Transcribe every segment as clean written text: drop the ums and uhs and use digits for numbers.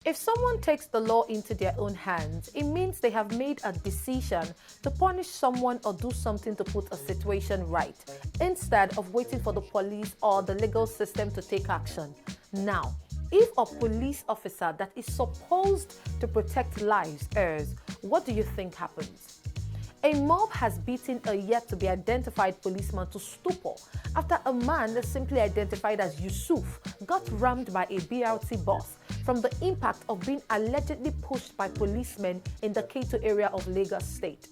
If someone takes the law into their own hands, it means they have made a decision to punish someone or do something to put a situation right, instead of waiting for the police or the legal system to take action. Now, if a police officer that is supposed to protect lives errs, what do you think happens? A mob has beaten a yet-to-be-identified policeman to stupor after a man simply identified as Yusuf got rammed by a BRT bus from the impact of being allegedly pushed by policemen in the Ketu area of Niger State.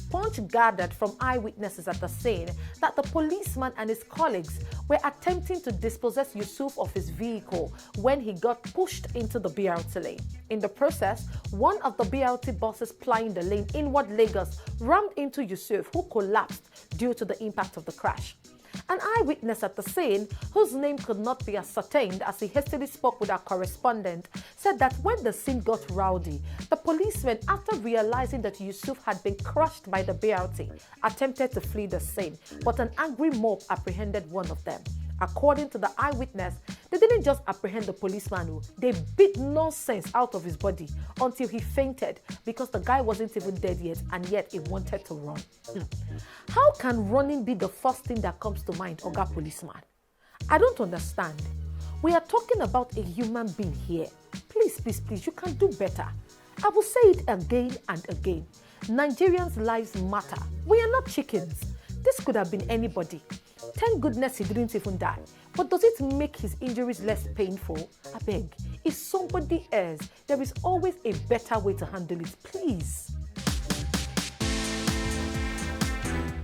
Punch gathered from eyewitnesses at the scene that the policeman and his colleagues were attempting to dispossess Yusuf of his vehicle when he got pushed into the BRT lane. In the process, one of the BRT buses plying the lane inward Lagos rammed into Yusuf, who collapsed due to the impact of the crash. An eyewitness at the scene, whose name could not be ascertained as he hastily spoke with our correspondent, said that when the scene got rowdy, the policemen, after realizing that Yusuf had been crushed by the BRT, attempted to flee the scene, but an angry mob apprehended one of them. According to the eyewitness, they didn't just apprehend the policeman, they beat nonsense out of his body until he fainted because the guy wasn't even dead yet, and yet he wanted to run. How can running be the first thing that comes to mind, Oga Policeman? I don't understand. We are talking about a human being here. Please, please, please, you can do better. I will say it again and again. Nigerians' lives matter. We are not chickens. This could have been anybody. Thank goodness he didn't even die. But does it make his injuries less painful? I beg, if somebody else, there is always a better way to handle it. Please.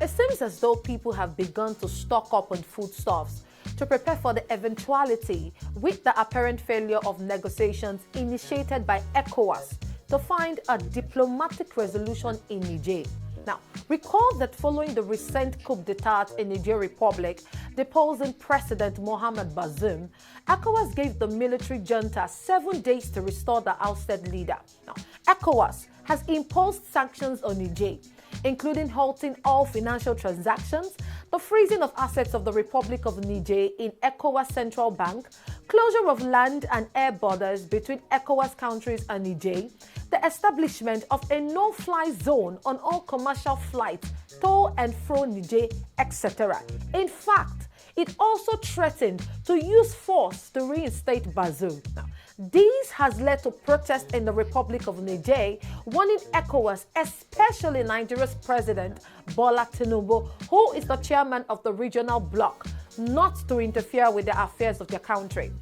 It seems as though people have begun to stock up on foodstuffs to prepare for the eventuality with the apparent failure of negotiations initiated by ECOWAS to find a diplomatic resolution in Niger. Now, recall that following the recent coup d'etat in Niger Republic, deposing President Mohamed Bazoum, ECOWAS gave the military junta 7 days to restore the ousted leader. Now, ECOWAS has imposed sanctions on Niger, including halting all financial transactions, the freezing of assets of the Republic of Niger in ECOWAS Central Bank, closure of land and air borders between ECOWAS countries and Niger, the establishment of a no-fly zone on all commercial flights to and from Niger, etc. In fact, it also threatened to use force to reinstate Bazoum. Now, this has led to protests in the Republic of Niger, warning ECOWAS, especially Nigeria's President Bola Tinubu, who is the chairman of the regional bloc, not to interfere with the affairs of their country.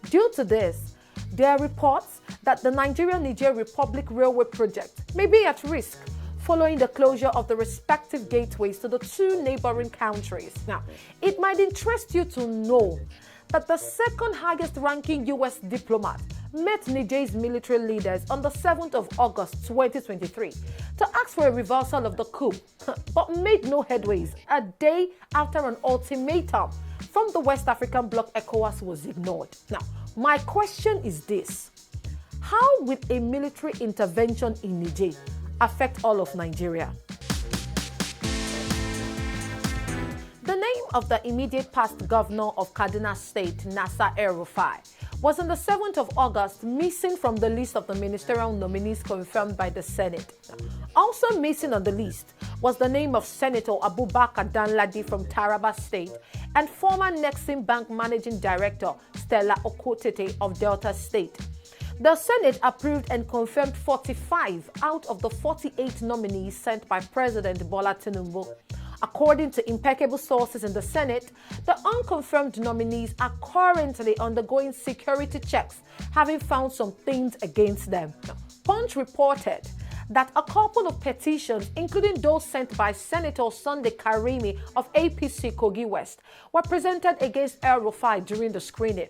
Due to this, there are reports that the Niger Republic Railway project may be at risk following the closure of the respective gateways to the two neighboring countries. Now, it might interest you to know that the second highest ranking U.S. diplomat met Niger's military leaders on the 7th of August 2023 to ask for a reversal of the coup, but made no headways a day after an ultimatum from the West African bloc ECOWAS was ignored. Now, my question is this: how will a military intervention in Niger affect all of Nigeria? The name of the immediate past governor of Kaduna State, Nasir el-Rufai, was on the 7th of August missing from the list of the ministerial nominees confirmed by the Senate. Also missing on the list was the name of Senator Abubakar Danlandi from Taraba State and former Nexim Bank Managing Director Stella Okotete of Delta State. The Senate approved and confirmed 45 out of the 48 nominees sent by President Bola Tinubu. According to impeccable sources in the Senate, the unconfirmed nominees are currently undergoing security checks, having found some things against them. Punch reported that a couple of petitions, including those sent by Senator Sunday Karimi of APC Kogi West, were presented against el-Rufai during the screening.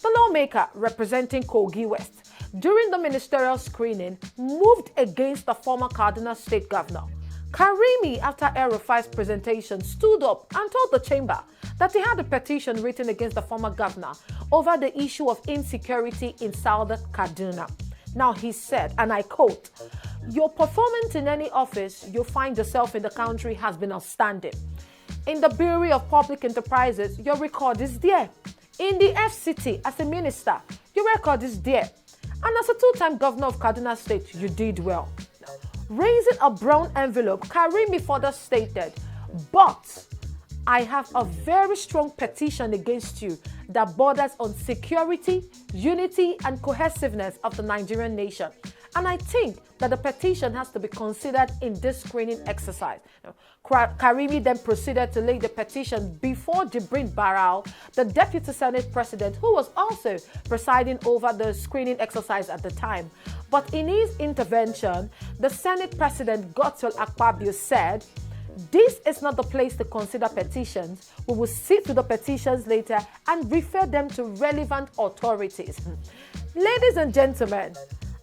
The lawmaker representing Kogi West during the ministerial screening moved against the former Kaduna State governor. Karimi, after el-Rufai's presentation, stood up and told the chamber that he had a petition written against the former governor over the issue of insecurity in southern Kaduna. Now he said, and I quote, "Your performance in any office you find yourself in the country has been outstanding. In the Bureau of Public Enterprises, your record is there. In the FCT as a minister, your record is there. And as a two-time governor of Kaduna State, you did well. Raising a brown envelope, Karimi further stated, but I have a very strong petition against you that borders on security, unity, and cohesiveness of the Nigerian nation. And I think that the petition has to be considered in this screening exercise. Karimi then proceeded to lay the petition before Jibrin Barau, the Deputy Senate President, who was also presiding over the screening exercise at the time. But in his intervention, the Senate President, Godswill Akpabio, said, "This is not the place to consider petitions. We will sit with the petitions later and refer them to relevant authorities." Ladies and gentlemen,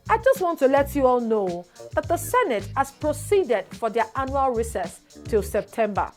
I just want to let you all know that the Senate has proceeded for their annual recess till September.